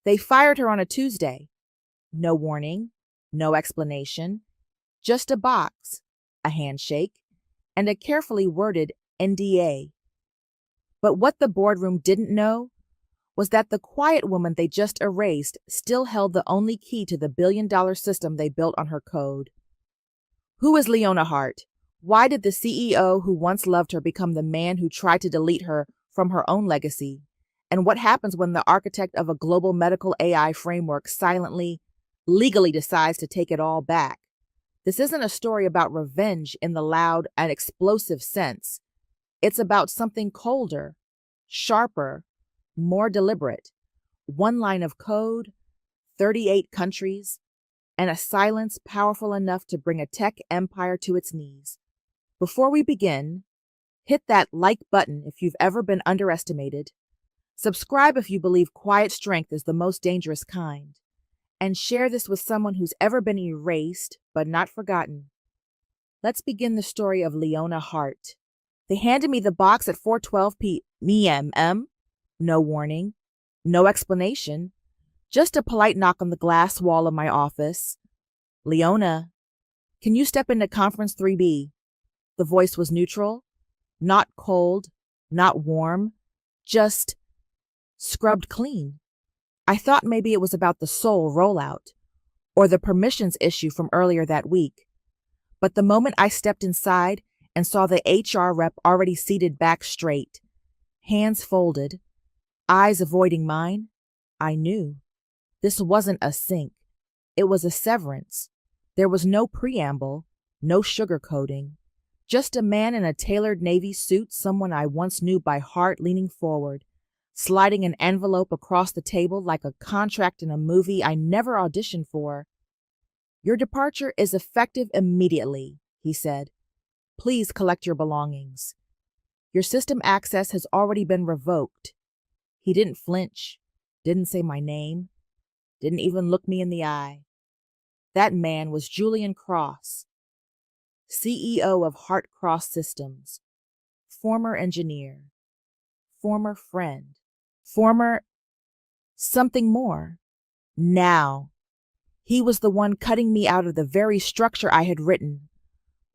They fired her on a Tuesday. No warning, no explanation, just a box, a handshake, and a carefully worded NDA. But what the boardroom didn't know was that the quiet woman they just erased still held the only key to the billion-dollar system they built on her code. Who is Leona Hart? Why did the CEO who once loved her become the man who tried to delete her from her own legacy? And what happens when the architect of a global medical AI framework silently, legally decides to take it all back? This isn't a story about revenge in the loud and explosive sense. It's about something colder, sharper, more deliberate. One line of code, 38 countries, and a silence powerful enough to bring a tech empire to its knees. Before we begin, hit that like button if you've ever been underestimated. Subscribe if you believe quiet strength is the most dangerous kind. And share this with someone who's ever been erased but not forgotten. Let's begin the story of Leona Hart. They handed me the box at 4:12 p.m. No warning, no explanation, just a polite knock on the glass wall of my office. Leona, can you step into conference 3B? The voice was neutral, not cold, not warm, just scrubbed clean. I thought maybe it was about the Soul rollout or the permissions issue from earlier that week. But the moment I stepped inside and saw the HR rep already seated back straight, hands folded, eyes avoiding mine, I knew. This wasn't a sync. It was a severance. There was no preamble, no sugarcoating. Just a man in a tailored navy suit, someone I once knew by heart, leaning forward, sliding an envelope across the table like a contract in a movie I never auditioned for. Your departure is effective immediately, he said. Please collect your belongings. Your system access has already been revoked. He didn't flinch, didn't say my name, didn't even look me in the eye. That man was Julian Cross, CEO of Hart Cross Systems, former engineer, former friend, former something more. Now, he was the one cutting me out of the very structure I had written,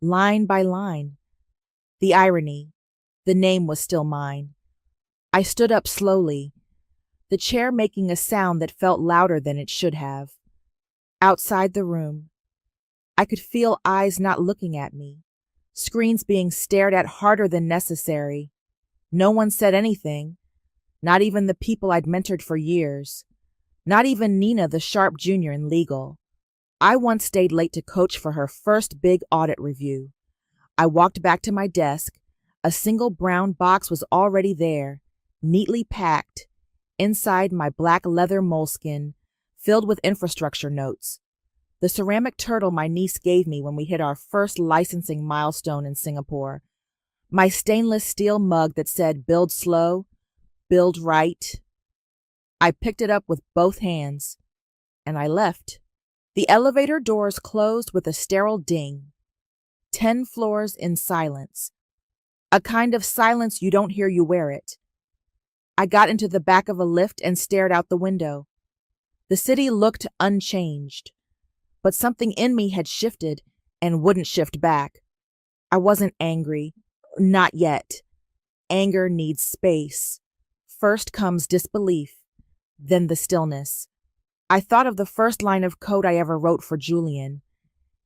line by line. The irony, the name was still mine. I stood up slowly, the chair making a sound that felt louder than it should have. Outside the room, I could feel eyes not looking at me, screens being stared at harder than necessary. No one said anything, not even the people I'd mentored for years, not even Nina, the sharp junior in legal. I once stayed late to coach for her first big audit review. I walked back to my desk. A single brown box was already there, neatly packed, inside my black leather moleskin, filled with infrastructure notes. The ceramic turtle my niece gave me when we hit our first licensing milestone in Singapore. My stainless steel mug that said, "Build slow, build right." I picked it up with both hands, and I left. The elevator doors closed with a sterile ding. 10 floors in silence. A kind of silence you don't hear you wear it. I got into the back of a lift and stared out the window. The city looked unchanged, but something in me had shifted and wouldn't shift back. I wasn't angry. Not yet. Anger needs space. First comes disbelief, then the stillness. I thought of the first line of code I ever wrote for Julian.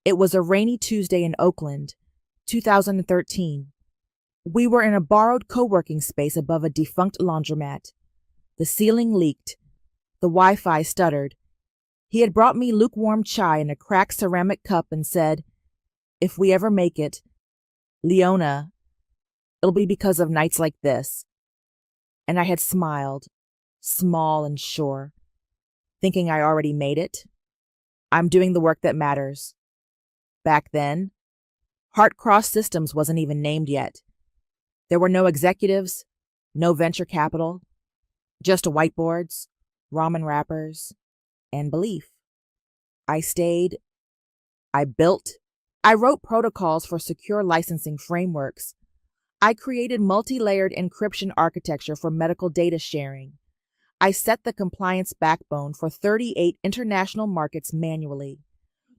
It was a rainy Tuesday in Oakland, 2013. We were in a borrowed co-working space above a defunct laundromat. The ceiling leaked. The Wi-Fi stuttered. He had brought me lukewarm chai in a cracked ceramic cup and said, "If we ever make it, Leona, it'll be because of nights like this." And I had smiled, small and sure, thinking I already made it. I'm doing the work that matters. Back then, Hart Cross Systems wasn't even named yet. There were no executives, no venture capital, just whiteboards, ramen wrappers, and belief. I stayed. I built. I wrote protocols for secure licensing frameworks. I created multi-layered encryption architecture for medical data sharing. I set the compliance backbone for 38 international markets manually.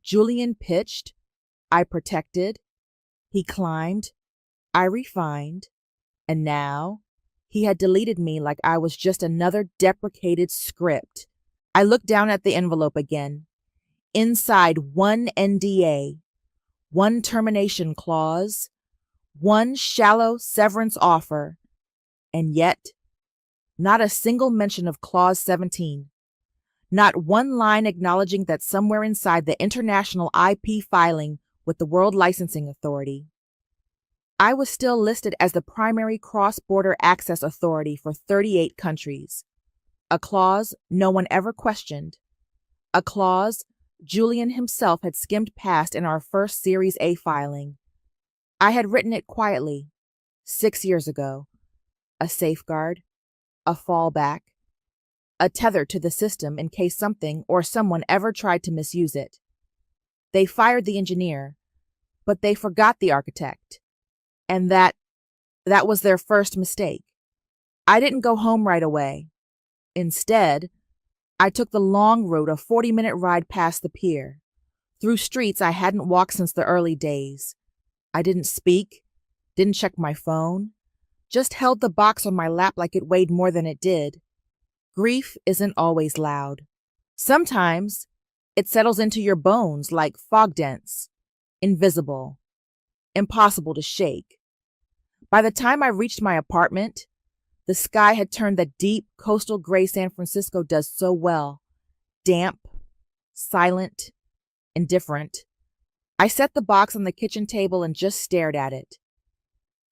Julian pitched, I protected, he climbed, I refined, and now he had deleted me like I was just another deprecated script. I looked down at the envelope again. Inside, one NDA, one termination clause, one shallow severance offer, and yet not a single mention of Clause 17. Not one line acknowledging that somewhere inside the international IP filing with the World Licensing Authority, I was still listed as the primary cross-border access authority for 38 countries. A clause no one ever questioned. A clause Julian himself had skimmed past in our first Series A filing. I had written it quietly, 6 years ago. A safeguard, a fallback, a tether to the system in case something or someone ever tried to misuse it. They fired the engineer, but they forgot the architect. And that was their first mistake. I didn't go home right away. Instead, I took the long road, a 40-minute ride past the pier, through streets I hadn't walked since the early days. I didn't speak, didn't check my phone, just held the box on my lap like it weighed more than it did. Grief isn't always loud. Sometimes it settles into your bones like fog dents, invisible, impossible to shake. By the time I reached my apartment, the sky had turned the deep coastal gray San Francisco does so well. Damp, silent, indifferent. I set the box on the kitchen table and just stared at it.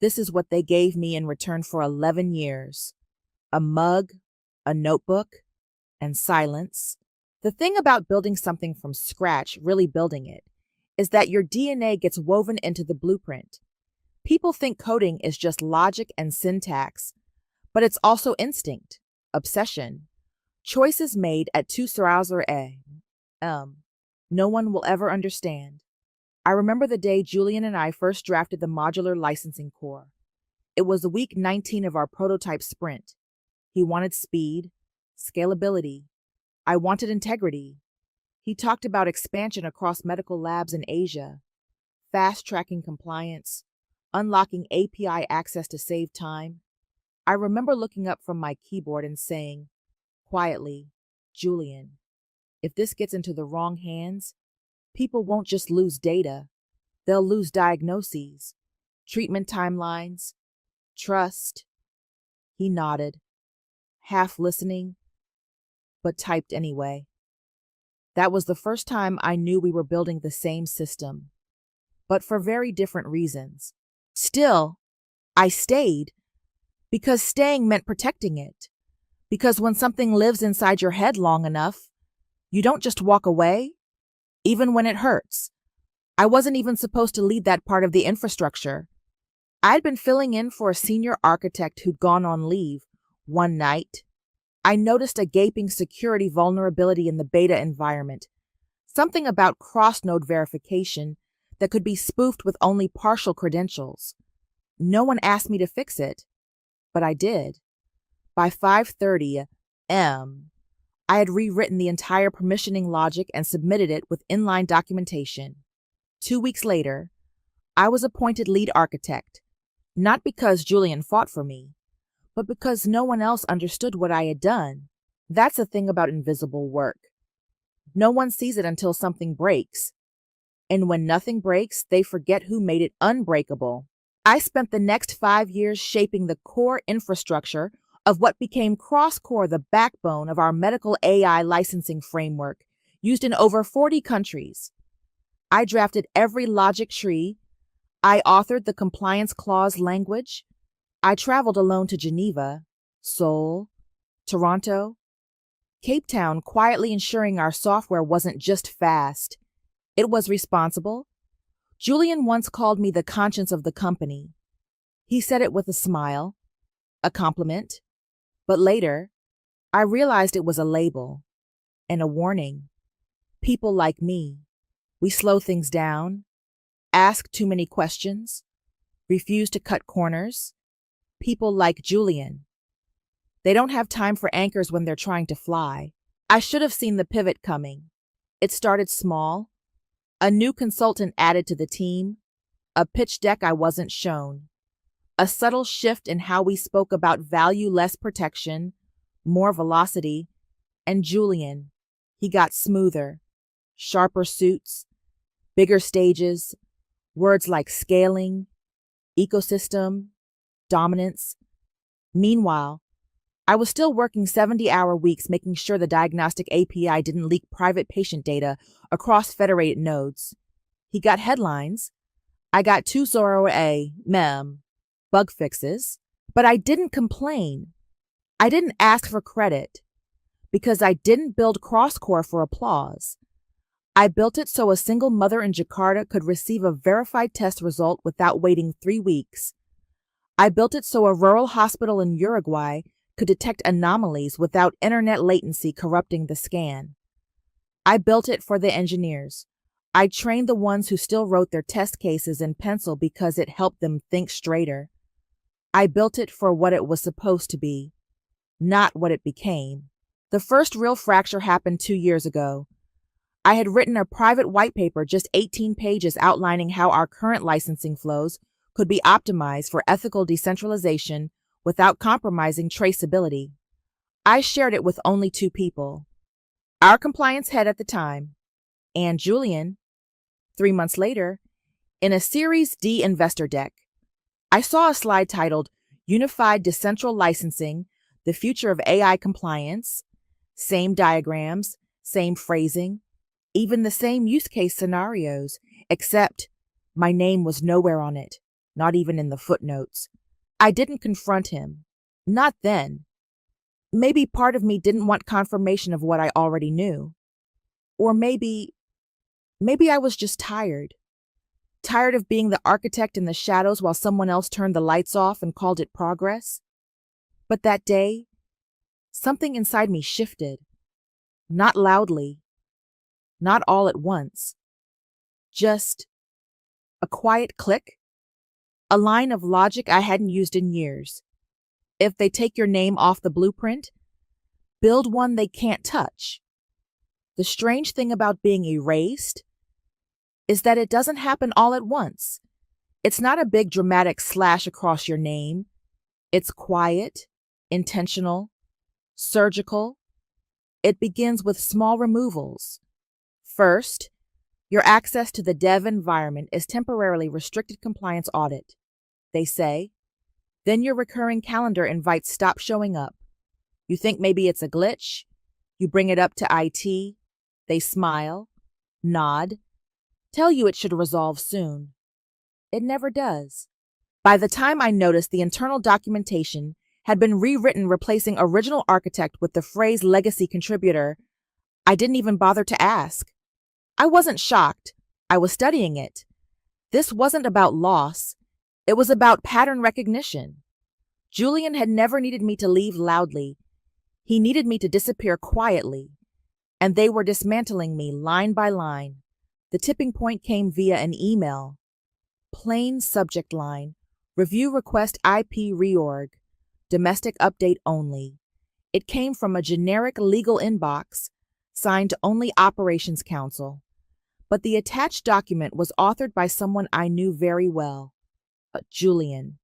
This is what they gave me in return for 11 years. A mug, a notebook, and silence. The thing about building something from scratch, really building it, is that your DNA gets woven into the blueprint. People think coding is just logic and syntax, but it's also instinct, obsession, choices made at tout sur no one will ever understand. I remember the day Julian and I first drafted the modular licensing core. It was week 19 of our prototype sprint. He wanted speed, scalability. I wanted integrity. He talked about expansion across medical labs in Asia, fast-tracking compliance, unlocking API access to save time. I remember looking up from my keyboard and saying, quietly, Julian, if this gets into the wrong hands, people won't just lose data, they'll lose diagnoses, treatment timelines, trust. He nodded, half listening, but typed anyway. That was the first time I knew we were building the same system, but for very different reasons. Still, I stayed because staying meant protecting it. Because when something lives inside your head long enough, you don't just walk away, even when it hurts. I wasn't even supposed to lead that part of the infrastructure. I'd been filling in for a senior architect who'd gone on leave. One night, I noticed a gaping security vulnerability in the beta environment, something about cross-node verification that could be spoofed with only partial credentials. No one asked me to fix it, but I did. By 5:30 a.m., I had rewritten the entire permissioning logic and submitted it with inline documentation. 2 weeks later, I was appointed lead architect, not because Julian fought for me, but because no one else understood what I had done. That's the thing about invisible work. No one sees it until something breaks. And when nothing breaks, they forget who made it unbreakable. I spent the next 5 years shaping the core infrastructure of what became CrossCore, the backbone of our medical AI licensing framework, used in over 40 countries. I drafted every logic tree. I authored the compliance clause language. I traveled alone to Geneva, Seoul, Toronto, Cape Town, quietly ensuring our software wasn't just fast. It was responsible. Julian once called me the conscience of the company. He said it with a smile, a compliment, but later, I realized it was a label and a warning. People like me, we slow things down, ask too many questions, refuse to cut corners. People like Julian, They don't have time for anchors when they're trying to fly. I should have seen the pivot coming. It started small. A new consultant added to the team. A pitch deck I wasn't shown. A subtle shift in how we spoke about value, less protection, more velocity. And Julian, he got smoother. Sharper suits, bigger stages, words like scaling, ecosystem, dominance. Meanwhile, I was still working 70-hour weeks making sure the diagnostic API didn't leak private patient data across federated nodes. He got headlines. I got 2 0A, bug fixes. But I didn't complain. I didn't ask for credit because I didn't build CrossCore for applause. I built it so a single mother in Jakarta could receive a verified test result without waiting 3 weeks. I built it so a rural hospital in Uruguay could detect anomalies without internet latency corrupting the scan. I built it for the engineers. I trained the ones who still wrote their test cases in pencil because it helped them think straighter. I built it for what it was supposed to be, not what it became. The first real fracture happened 2 years ago. I had written a private white paper, just 18 pages, outlining how our current licensing flows could be optimized for ethical decentralization without compromising traceability. I shared it with only 2 people. Our compliance head at the time, and Julian. 3 months later, in a Series D investor deck, I saw a slide titled Unified Decentral Licensing, the Future of AI Compliance. Same diagrams, same phrasing, even the same use case scenarios, except my name was nowhere on it, not even in the footnotes. I didn't confront him. Not then. Maybe part of me didn't want confirmation of what I already knew. Or maybe I was just tired. Tired of being the architect in the shadows while someone else turned the lights off and called it progress. But that day, something inside me shifted. Not loudly. Not all at once. Just a quiet click. A line of logic I hadn't used in years. If they take your name off the blueprint, build one they can't touch. The strange thing about being erased is that it doesn't happen all at once. It's not a big dramatic slash across your name. It's quiet, intentional, surgical. It begins with small removals. First, your access to the dev environment is temporarily restricted compliance audit, they say. Then your recurring calendar invites stop showing up. You think maybe it's a glitch. You bring it up to IT. They smile, nod, tell you it should resolve soon. It never does. By the time I noticed, the internal documentation had been rewritten, replacing original architect with the phrase legacy contributor. I didn't even bother to ask. I wasn't shocked. I was studying it. This wasn't about loss. It was about pattern recognition. Julian had never needed me to leave loudly. He needed me to disappear quietly. And they were dismantling me line by line. The tipping point came via an email. Plain subject line. Review request IP reorg. Domestic update only. It came from a generic legal inbox, signed only Operations Council. But the attached document was authored by someone I knew very well, Julian.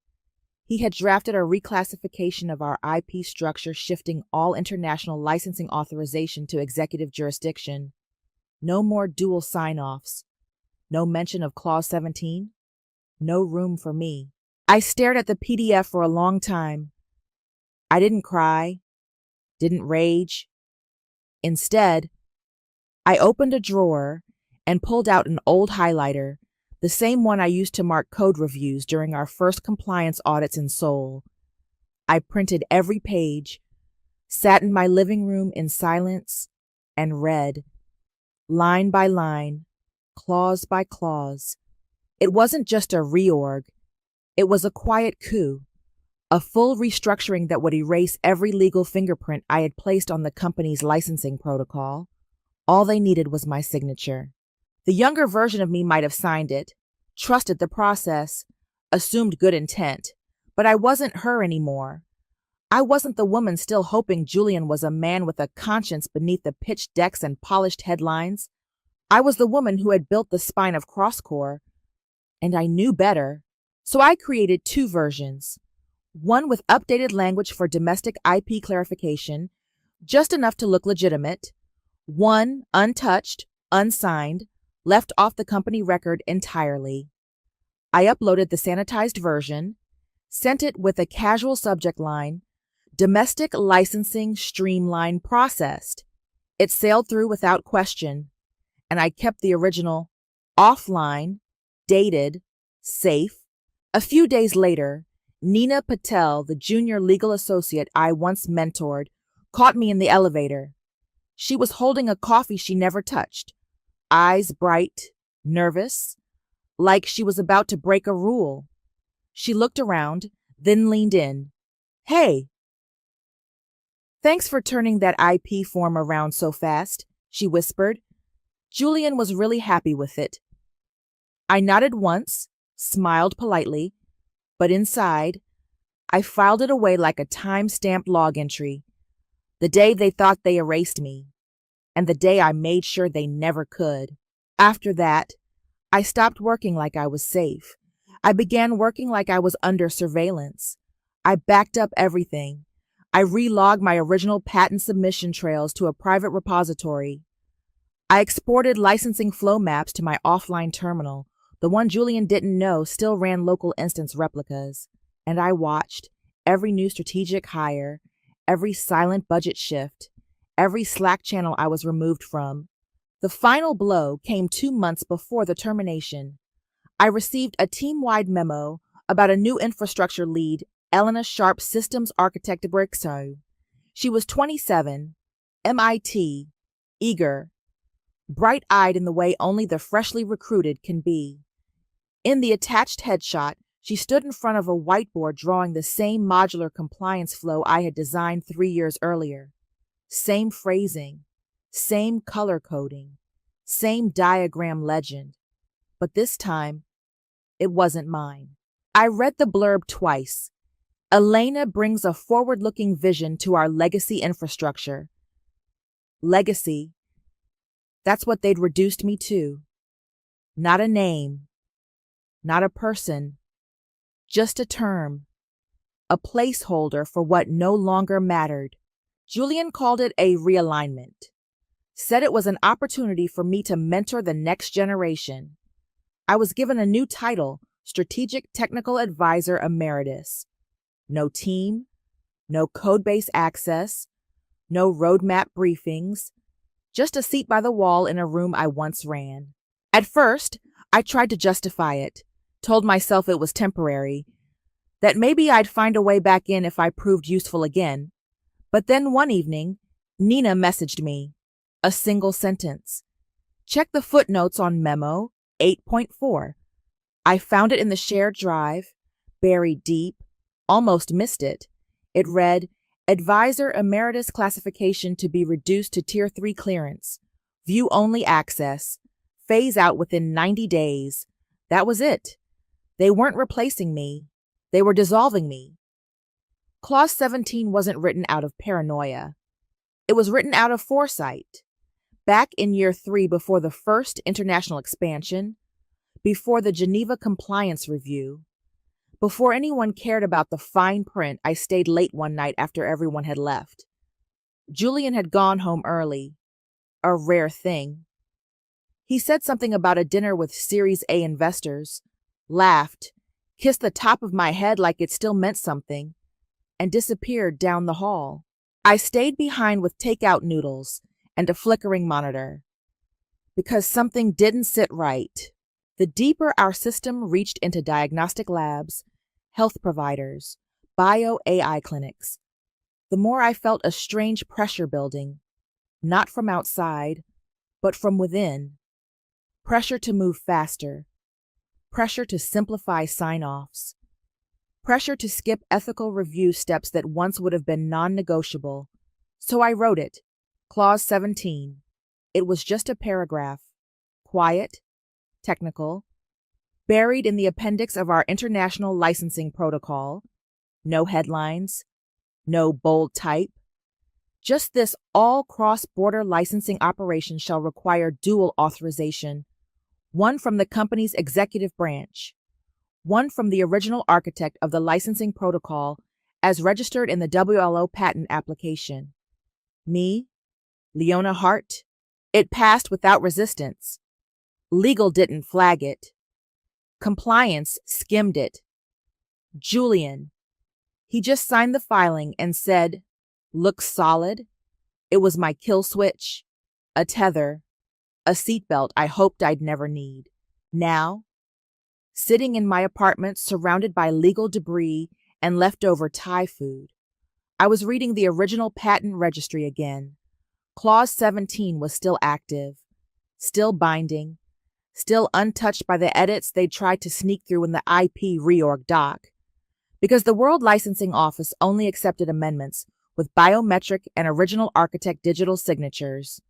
He had drafted a reclassification of our IP structure, shifting all international licensing authorization to executive jurisdiction. No more dual sign-offs. No mention of Clause 17. No room for me. I stared at the PDF for a long time. I didn't cry, didn't rage. Instead, I opened a drawer and pulled out an old highlighter, the same one I used to mark code reviews during our first compliance audits in Seoul. I printed every page, sat in my living room in silence, and read, line by line, clause by clause. It wasn't just a reorg. It was a quiet coup, a full restructuring that would erase every legal fingerprint I had placed on the company's licensing protocol. All they needed was my signature. The younger version of me might have signed it, trusted the process, assumed good intent, but I wasn't her anymore. I wasn't the woman still hoping Julian was a man with a conscience beneath the pitched decks and polished headlines. I was the woman who had built the spine of CrossCore, and I knew better. So I created two versions. One with updated language for domestic IP clarification, just enough to look legitimate. One untouched, unsigned, left off the company record entirely. I uploaded the sanitized version, sent it with a casual subject line, "Domestic licensing streamline processed." It sailed through without question, and I kept the original offline, dated, safe. A few days later, Nina Patel, the junior legal associate I once mentored, caught me in the elevator. She was holding a coffee she never touched, eyes bright, nervous, like she was about to break a rule. She looked around, then leaned in. "Hey, thanks for turning that IP form around so fast," she whispered. Julian was really happy with it. I nodded once, smiled politely, but inside, I filed it away like a time-stamped log entry. The day they thought they erased me, and the day I made sure they never could. After that, I stopped working like I was safe. I began working like I was under surveillance. I backed up everything. I relogged my original patent submission trails to a private repository. I exported licensing flow maps to my offline terminal. The one Julian didn't know still ran local instance replicas. And I watched every new strategic hire, every silent budget shift, every Slack channel I was removed from. The final blow came 2 months before the termination. I received a team-wide memo about a new infrastructure lead, Elena Sharp Systems Architect Brixo. She was 27, MIT, eager, bright-eyed in the way only the freshly recruited can be. In the attached headshot, she stood in front of a whiteboard drawing the same modular compliance flow I had designed 3 years earlier. Same phrasing, same color coding, same diagram legend. But this time, it wasn't mine. I read the blurb twice. Elena brings a forward-looking vision to our legacy infrastructure. Legacy. That's what they'd reduced me to. Not a name. Not a person. Just a term. A placeholder for what no longer mattered. Julian called it a realignment. Said it was an opportunity for me to mentor the next generation. I was given a new title, Strategic Technical Advisor Emeritus. No team, no codebase access, no roadmap briefings, just a seat by the wall in a room I once ran. At first, I tried to justify it, told myself it was temporary, that maybe I'd find a way back in if I proved useful again. But then one evening, Nina messaged me. A single sentence. Check the footnotes on Memo 8.4. I found it in the shared drive, buried deep, almost missed it. It read, Advisor Emeritus classification to be reduced to Tier 3 clearance. View-only access. Phase out within 90 days. That was it. They weren't replacing me. They were dissolving me. Clause 17 wasn't written out of paranoia. It was written out of foresight. Back in year 3 before the first international expansion, before the Geneva Compliance Review, before anyone cared about the fine print, I stayed late one night after everyone had left. Julian had gone home early, a rare thing. He said something about a dinner with Series A investors, laughed, kissed the top of my head like it still meant something, and disappeared down the hall. I stayed behind with takeout noodles and a flickering monitor, because something didn't sit right. The deeper our system reached into diagnostic labs, health providers, bio-AI clinics, the more I felt a strange pressure building, not from outside, but from within. Pressure to move faster, pressure to simplify sign-offs, pressure to skip ethical review steps that once would have been non-negotiable. So I wrote it, Clause 17. It was just a paragraph, quiet, technical, buried in the appendix of our international licensing protocol. No headlines, no bold type. Just this: all cross-border licensing operations shall require dual authorization, one from the company's executive branch, one from the original architect of the licensing protocol as registered in the WLO patent application. Me, Leona Hart. It passed without resistance. Legal didn't flag it. Compliance skimmed it. Julian. He just signed the filing and said, "Looks solid." It was my kill switch, a tether, a seatbelt I hoped I'd never need. Now, sitting in my apartment surrounded by legal debris and leftover Thai food, I was reading the original patent registry again. Clause 17 was still active, still binding, still untouched by the edits they tried to sneak through in the IP reorg doc, because the World Licensing Office only accepted amendments with biometric and original architect digital signatures,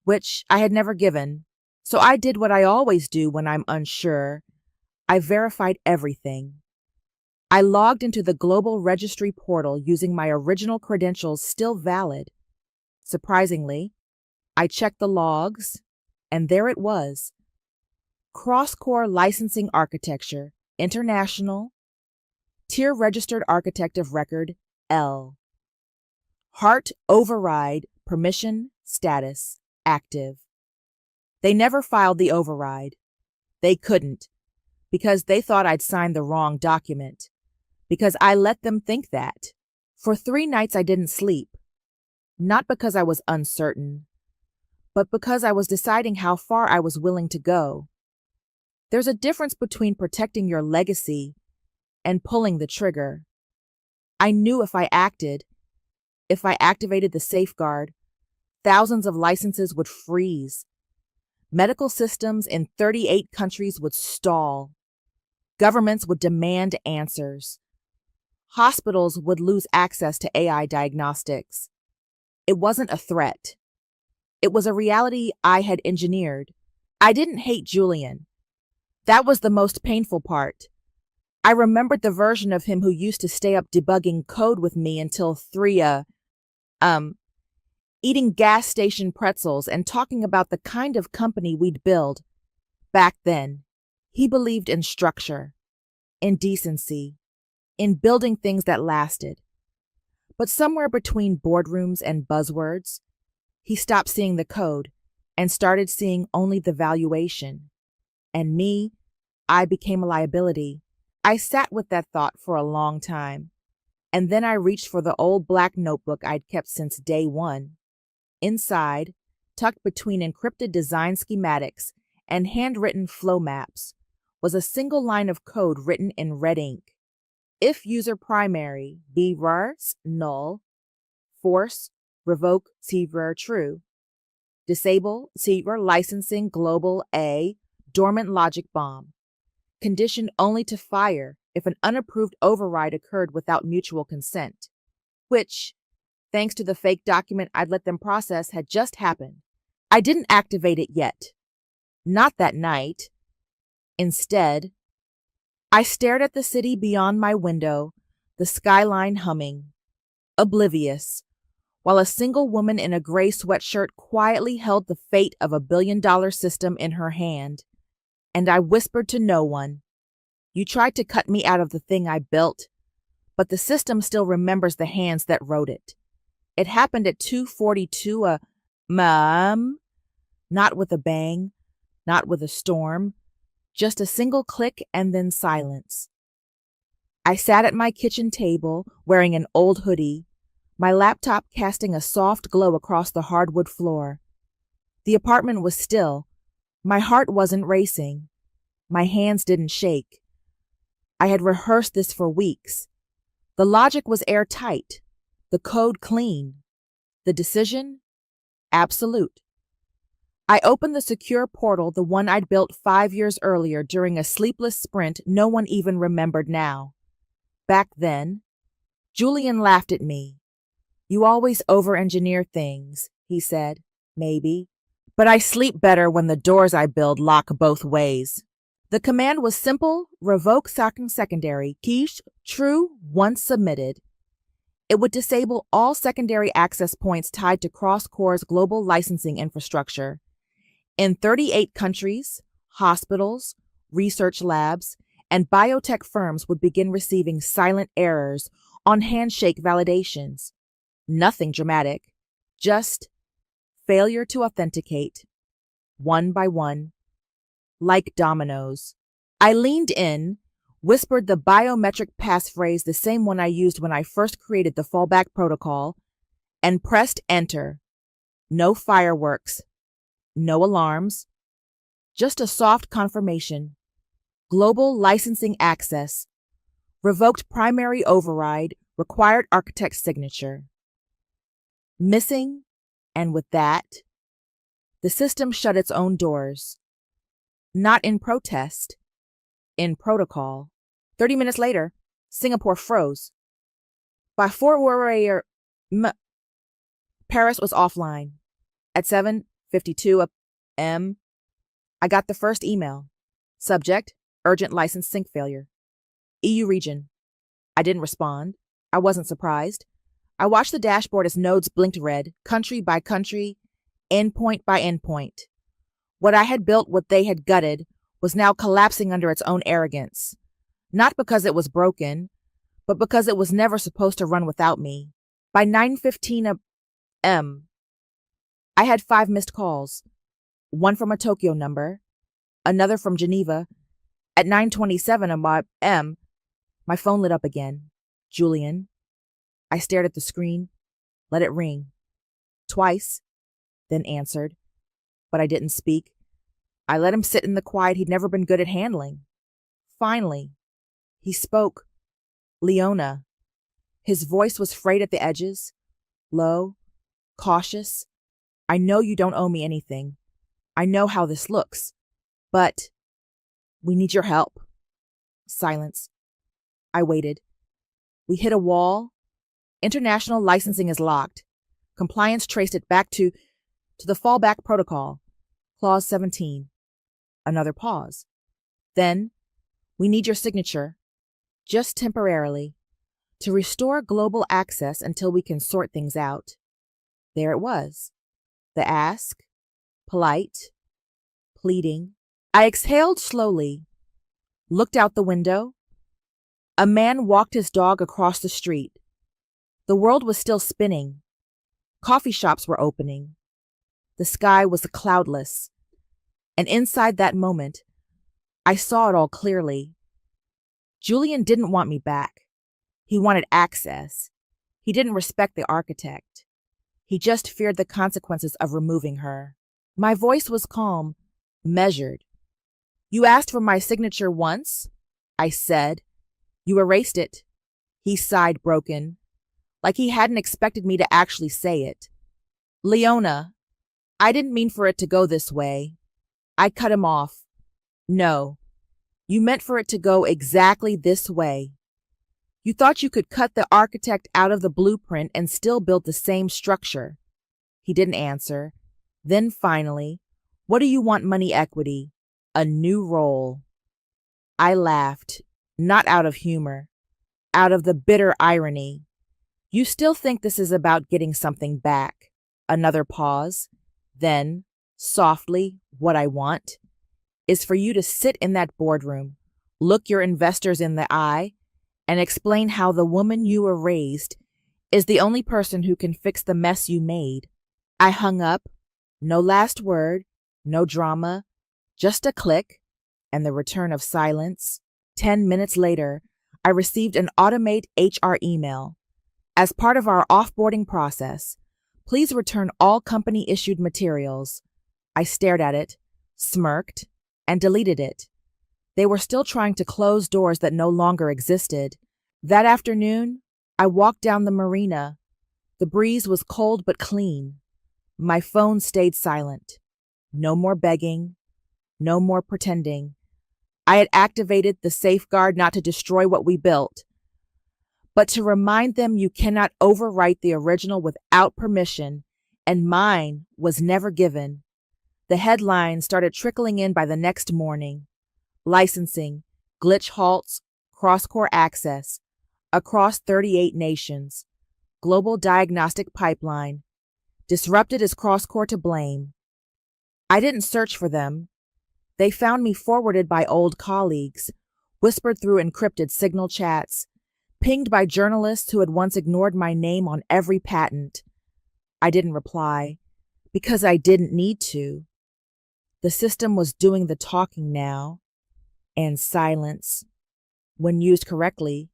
which I had never given. So I did what I always do when I'm unsure. I verified everything. I logged into the global registry portal using my original credentials still valid. Surprisingly, I checked the logs, and there it was. Cross-core licensing architecture, international, tier registered architect of record, L. Hart override, permission, status, active. They never filed the override. They couldn't, because they thought I'd signed the wrong document, because I let them think that. For 3 nights I didn't sleep, not because I was uncertain, but because I was deciding how far I was willing to go. There's a difference between protecting your legacy and pulling the trigger. I knew if I activated the safeguard, thousands of licenses would freeze. Medical systems in 38 countries would stall. Governments would demand answers. Hospitals would lose access to AI diagnostics. It wasn't a threat. It was a reality I had engineered. I didn't hate Julian. That was the most painful part. I remembered the version of him who used to stay up debugging code with me until 3 eating gas station pretzels and talking about the kind of company we'd build. Back then, he believed in structure, in decency, in building things that lasted. But somewhere between boardrooms and buzzwords, he stopped seeing the code and started seeing only the valuation. And me, I became a liability. I sat with that thought for a long time, and then I reached for the old black notebook I'd kept since day one. Inside, tucked between encrypted design schematics and handwritten flow maps, was a single line of code written in red ink. If user primary, be res null, force, revoke, receiver true. Disable, receiver licensing global A, dormant logic bomb. Conditioned only to fire if an unapproved override occurred without mutual consent, which, thanks to the fake document I'd let them process, had just happened. I didn't activate it yet. Not that night. Instead, I stared at the city beyond my window, the skyline humming, oblivious, while a single woman in a gray sweatshirt quietly held the fate of a billion-dollar system in her hand. And I whispered to no one, "You tried to cut me out of the thing I built, but the system still remembers the hands that wrote it. It happened at 2:42 a.m. Not with a bang, not with a storm, just a single click and then silence." I sat at my kitchen table wearing an old hoodie, my laptop casting a soft glow across the hardwood floor. The apartment was still. My heart wasn't racing. My hands didn't shake. I had rehearsed this for weeks. The logic was airtight, the code clean, the decision absolute. I opened the secure portal, the one I'd built 5 years earlier during a sleepless sprint no one even remembered now. Back then, Julian laughed at me. "You always over-engineer things," he said, maybe. "But I sleep better when the doors I build lock both ways." The command was simple: revoke secondary, quiche, true, once submitted. It would disable all secondary access points tied to CrossCore's global licensing infrastructure. In 38 countries, hospitals, research labs, and biotech firms would begin receiving silent errors on handshake validations. Nothing dramatic, just failure to authenticate, one by one, like dominoes. I leaned in, whispered the biometric passphrase, the same one I used when I first created the fallback protocol, and pressed enter. No fireworks, no alarms, just a soft confirmation. Global licensing access. Revoked primary override, required architect signature. Missing, and with that, the system shut its own doors. Not in protest, in protocol. 30 minutes later, Singapore froze. By 4 Paris was offline. At 7:52 a.m., I got the first email. Subject, urgent license sync failure. EU region. I didn't respond. I wasn't surprised. I watched the dashboard as nodes blinked red, country by country, endpoint by endpoint. What I had built, what they had gutted, was now collapsing under its own arrogance. Not because it was broken, but because it was never supposed to run without me. By 9:15 a.m., I had 5 missed calls. One from a Tokyo number, another from Geneva. At 9:27 a.m., my phone lit up again. Julian. I stared at the screen, let it ring. Twice, then answered, but I didn't speak. I let him sit in the quiet he'd never been good at handling. Finally, he spoke. Leona. His voice was frayed at the edges, low, cautious. I know you don't owe me anything. I know how this looks, but we need your help. Silence. I waited. We hit a wall. International licensing is locked. Compliance traced it back to the fallback protocol. Clause 17. Another pause. Then, we need your signature, just temporarily, to restore global access until we can sort things out. There it was. The ask, polite, pleading. I exhaled slowly, looked out the window. A man walked his dog across the street. The world was still spinning. Coffee shops were opening. The sky was cloudless. And inside that moment, I saw it all clearly. Julian didn't want me back. He wanted access. He didn't respect the architect. He just feared the consequences of removing her. My voice was calm, measured. You asked for my signature once, I said. You erased it. He sighed, broken, like he hadn't expected me to actually say it. Leona, I didn't mean for it to go this way. I cut him off. No, you meant for it to go exactly this way. You thought you could cut the architect out of the blueprint and still build the same structure. He didn't answer. Then finally, what do you want, money equity? A new role. I laughed, not out of humor, out of the bitter irony. You still think this is about getting something back. Another pause. Then, softly, what I want is for you to sit in that boardroom, look your investors in the eye, and explain how the woman you erased is the only person who can fix the mess you made. I hung up. No last word, no drama, just a click, and the return of silence. 10 minutes later, I received an automate HR email. As part of our offboarding process, please return all company-issued materials. I stared at it, smirked, and deleted it. They were still trying to close doors that no longer existed. That afternoon, I walked down the marina. The breeze was cold but clean. My phone stayed silent. No more begging, no more pretending. I had activated the safeguard not to destroy what we built, but to remind them you cannot overwrite the original without permission, and mine was never given. The headlines started trickling in by the next morning. Licensing, glitch halts, cross-core access, across 38 nations. Global diagnostic pipeline. Disrupted is CrossCore to blame. I didn't search for them. They found me forwarded by old colleagues, whispered through encrypted signal chats, pinged by journalists who had once ignored my name on every patent. I didn't reply, because I didn't need to. The system was doing the talking now, and silence, when used correctly,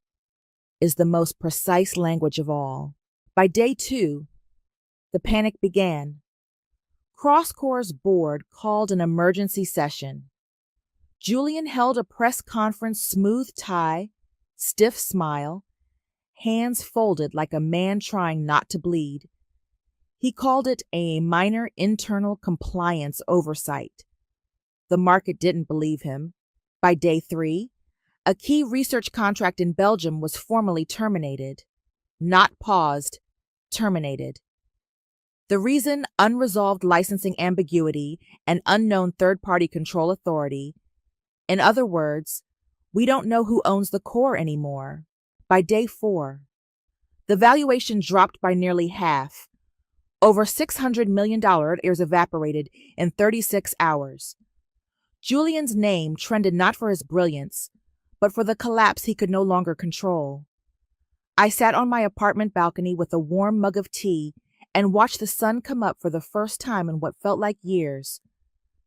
is the most precise language of all. By day 2, the panic began. CrossCore's board called an emergency session. Julian held a press conference, smooth tie, stiff smile, hands folded like a man trying not to bleed. He called it a minor internal compliance oversight. The market didn't believe him. By day 3, a key research contract in Belgium was formally terminated. Not paused, terminated. The reason: unresolved licensing ambiguity and unknown third-party control authority. In other words, we don't know who owns the core anymore. By day 4, the valuation dropped by nearly half. Over $600 million is evaporated in 36 hours. Julian's name trended not for his brilliance, but for the collapse he could no longer control. I sat on my apartment balcony with a warm mug of tea and watched the sun come up for the first time in what felt like years.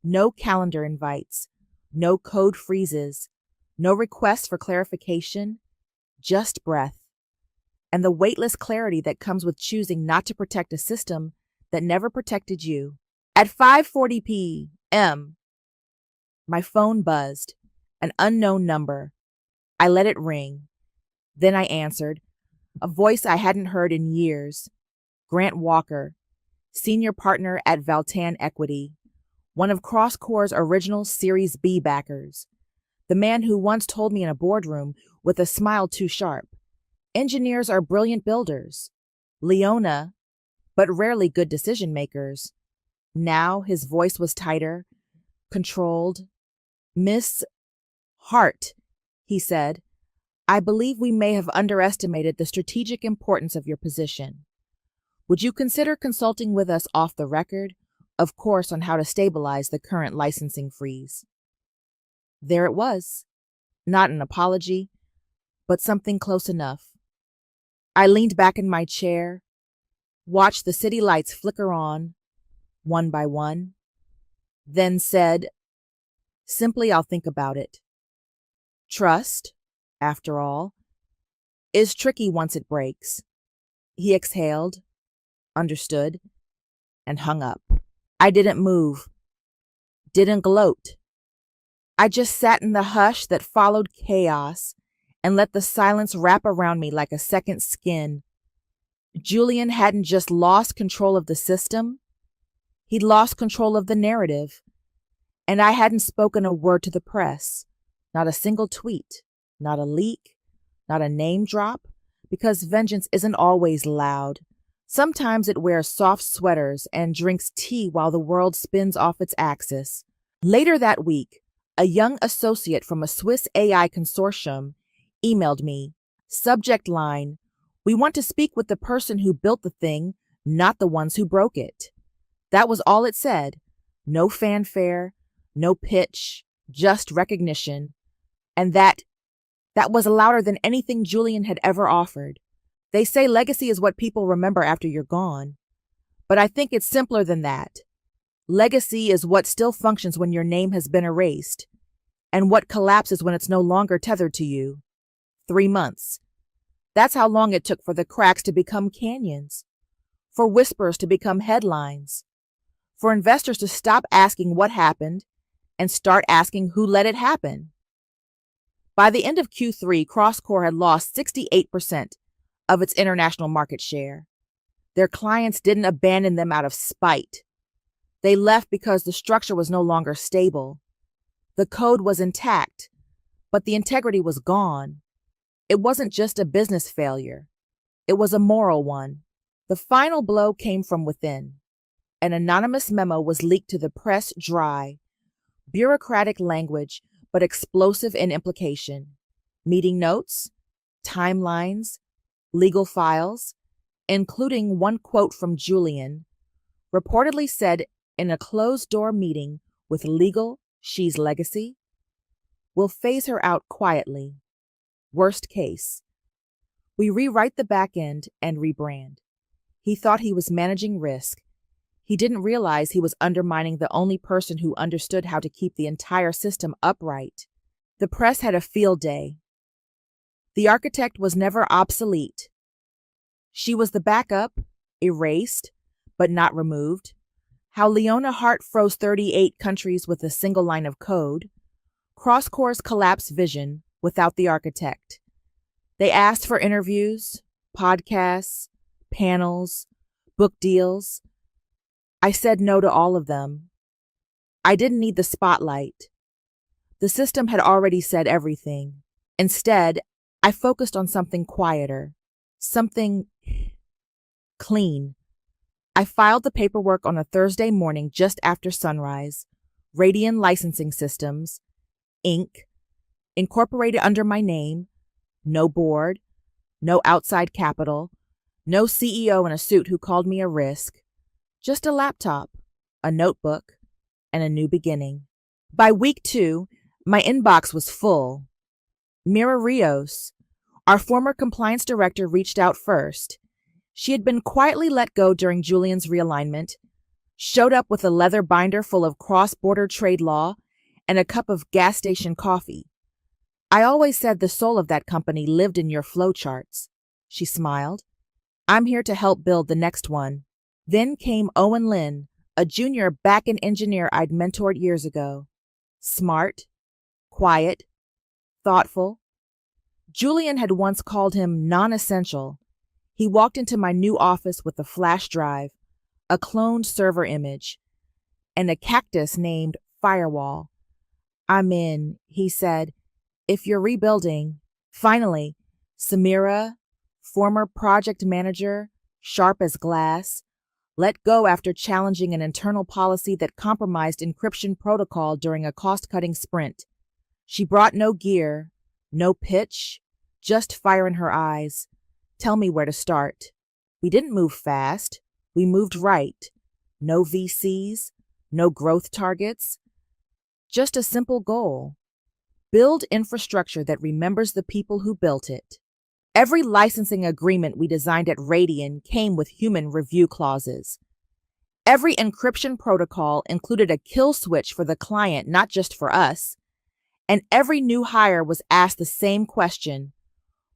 No calendar invites, no code freezes, no requests for clarification, just breath, and the weightless clarity that comes with choosing not to protect a system that never protected you. At 5:40 p.m., my phone buzzed, an unknown number. I let it ring. Then I answered, a voice I hadn't heard in years. Grant Walker, senior partner at Valtan Equity, one of CrossCore's original Series B backers, the man who once told me in a boardroom with a smile too sharp, engineers are brilliant builders, Leona, but rarely good decision makers. Now his voice was tighter, controlled. Miss Hart, he said, I believe we may have underestimated the strategic importance of your position. Would you consider consulting with us off the record, of course, on how to stabilize the current licensing freeze? There it was. Not an apology, but something close enough. I leaned back in my chair, watched the city lights flicker on, one by one, then said, simply, I'll think about it. Trust, after all, is tricky once it breaks. He exhaled, understood, and hung up. I didn't move, didn't gloat. I just sat in the hush that followed chaos and let the silence wrap around me like a second skin. Julian hadn't just lost control of the system, he'd lost control of the narrative. And I hadn't spoken a word to the press, not a single tweet, not a leak, not a name drop, because vengeance isn't always loud. Sometimes it wears soft sweaters and drinks tea while the world spins off its axis. Later that week, a young associate from a Swiss AI consortium emailed me. Subject line, we want to speak with the person who built the thing, not the ones who broke it. That was all it said. No fanfare, no pitch, just recognition. And that was louder than anything Julian had ever offered. They say legacy is what people remember after you're gone. But I think it's simpler than that. Legacy is what still functions when your name has been erased, and what collapses when it's no longer tethered to you. 3 months. That's how long it took for the cracks to become canyons, for whispers to become headlines, for investors to stop asking what happened and start asking who let it happen. By the end of Q3, CrossCore had lost 68% of its international market share. Their clients didn't abandon them out of spite. They left because the structure was no longer stable. The code was intact, but the integrity was gone. It wasn't just a business failure. It was a moral one. The final blow came from within. An anonymous memo was leaked to the press, dry, bureaucratic language, but explosive in implication. Meeting notes, timelines, legal files, including one quote from Julian, reportedly said in a closed-door meeting with legal She's legacy, "We'll phase her out quietly. Worst case. We rewrite the back end and rebrand." He thought he was managing risk. He didn't realize he was undermining the only person who understood how to keep the entire system upright. The press had a field day. The architect was never obsolete. She was the backup, erased, but not removed. How Leona Hart froze 38 countries with a single line of code. CrossCore's collapsed vision without the architect. They asked for interviews, podcasts, panels, book deals. I said no to all of them. I didn't need the spotlight. The system had already said everything. Instead, I focused on something quieter, something clean. I filed the paperwork on a Thursday morning just after sunrise. Radian Licensing Systems, Inc., incorporated under my name, no board, no outside capital, no CEO in a suit who called me a risk, just a laptop, a notebook, and a new beginning. By week 2, my inbox was full. Mira Rios, our former compliance director, reached out first. She had been quietly let go during Julian's realignment, showed up with a leather binder full of cross-border trade law and a cup of gas station coffee. "I always said the soul of that company lived in your flowcharts." She smiled. "I'm here to help build the next one." Then came Owen Lynn, a junior back-end engineer I'd mentored years ago. Smart, quiet, thoughtful. Julian had once called him non-essential. He walked into my new office with a flash drive, a cloned server image, and a cactus named Firewall. "I'm in," he said. "If you're rebuilding." Finally, Samira, former project manager, sharp as glass, let go after challenging an internal policy that compromised encryption protocol during a cost-cutting sprint. She brought no gear, no pitch, just fire in her eyes. Tell me where to start. We didn't move fast. We moved right. No VCs, no growth targets. Just a simple goal. Build infrastructure that remembers the people who built it. Every licensing agreement we designed at Radian came with human review clauses. Every encryption protocol included a kill switch for the client, not just for us. And every new hire was asked the same question.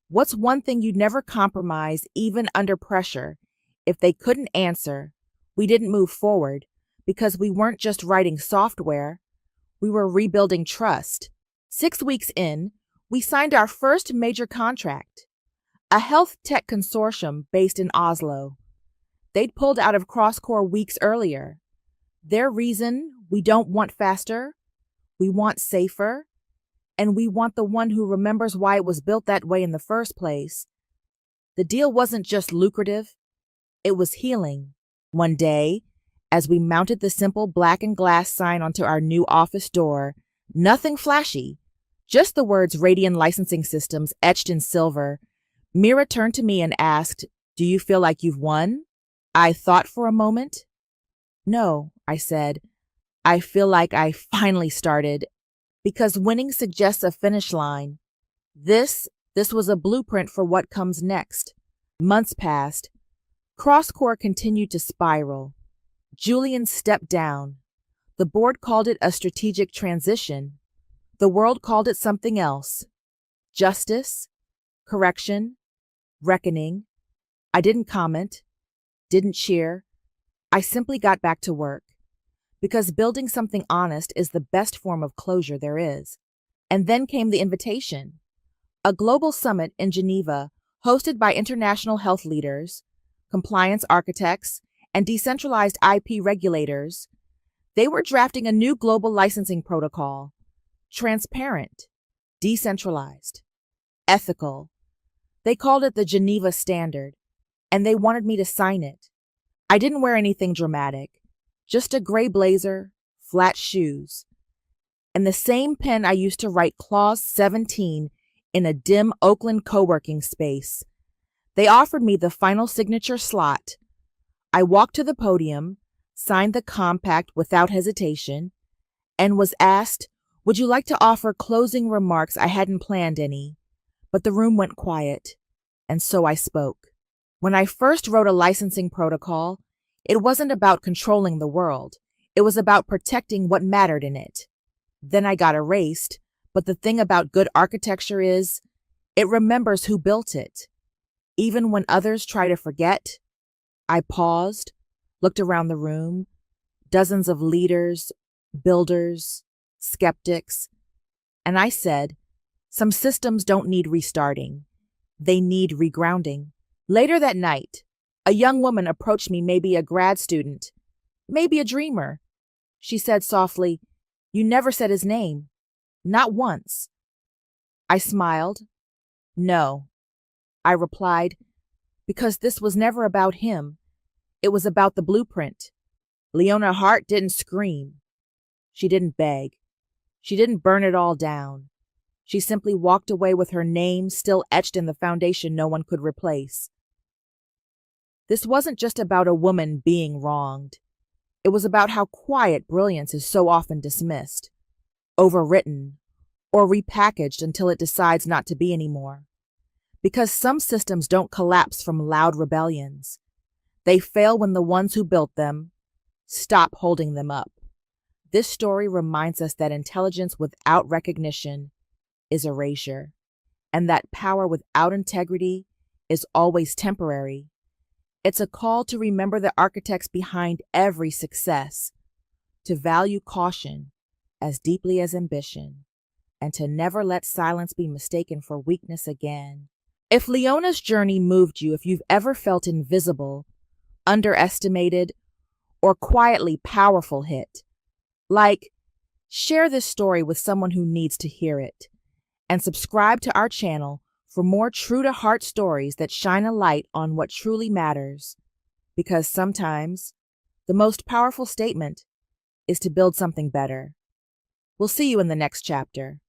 What's one thing you'd never compromise, even under pressure? If they couldn't answer, we didn't move forward because we weren't just writing software. We were rebuilding trust. 6 weeks in, we signed our first major contract, a health tech consortium based in Oslo. They'd pulled out of CrossCore weeks earlier. Their reason: we don't want faster, we want safer, and we want the one who remembers why it was built that way in the first place. The deal wasn't just lucrative, it was healing. One day, as we mounted the simple black and glass sign onto our new office door, nothing flashy, just the words Radian Licensing Systems etched in silver, Mira turned to me and asked, "Do you feel like you've won?" I thought for a moment. "No," I said. "I feel like I finally started." Because winning suggests a finish line. This was a blueprint for what comes next. Months passed. CrossCore continued to spiral. Julian stepped down. The board called it a strategic transition. The world called it something else. Justice, correction, reckoning. I didn't comment, didn't cheer. I simply got back to work. Because building something honest is the best form of closure there is. And then came the invitation. A global summit in Geneva, hosted by international health leaders, compliance architects, and decentralized IP regulators. They were drafting a new global licensing protocol. Transparent, decentralized, ethical. They called it the Geneva Standard, and they wanted me to sign it. I didn't wear anything dramatic. Just a gray blazer, flat shoes, and the same pen I used to write Clause 17 in a dim Oakland co-working space. They offered me the final signature slot. I walked to the podium, signed the compact without hesitation, and was asked, "Would you like to offer closing remarks?" I hadn't planned any, but the room went quiet, and so I spoke. When I first wrote a licensing protocol, it wasn't about controlling the world. It was about protecting what mattered in it. Then I got erased, but the thing about good architecture is, it remembers who built it. Even when others try to forget, I paused, looked around the room, dozens of leaders, builders, skeptics, and I said, some systems don't need restarting. They need regrounding. Later that night, a young woman approached me, maybe a grad student, maybe a dreamer. She said softly, "You never said his name. Not once." I smiled. "No," I replied, "because this was never about him. It was about the blueprint." Leona Hart didn't scream. She didn't beg. She didn't burn it all down. She simply walked away with her name still etched in the foundation no one could replace. This wasn't just about a woman being wronged. It was about how quiet brilliance is so often dismissed, overwritten, or repackaged until it decides not to be anymore. Because some systems don't collapse from loud rebellions. They fail when the ones who built them stop holding them up. This story reminds us that intelligence without recognition is erasure, and that power without integrity is always temporary. It's a call to remember the architects behind every success, to value caution as deeply as ambition, and to never let silence be mistaken for weakness again. If Leona's journey moved you, if you've ever felt invisible, underestimated, or quietly powerful hit, share this story with someone who needs to hear it, and subscribe to our channel for more true-to-heart stories that shine a light on what truly matters, because sometimes the most powerful statement is to build something better. We'll see you in the next chapter.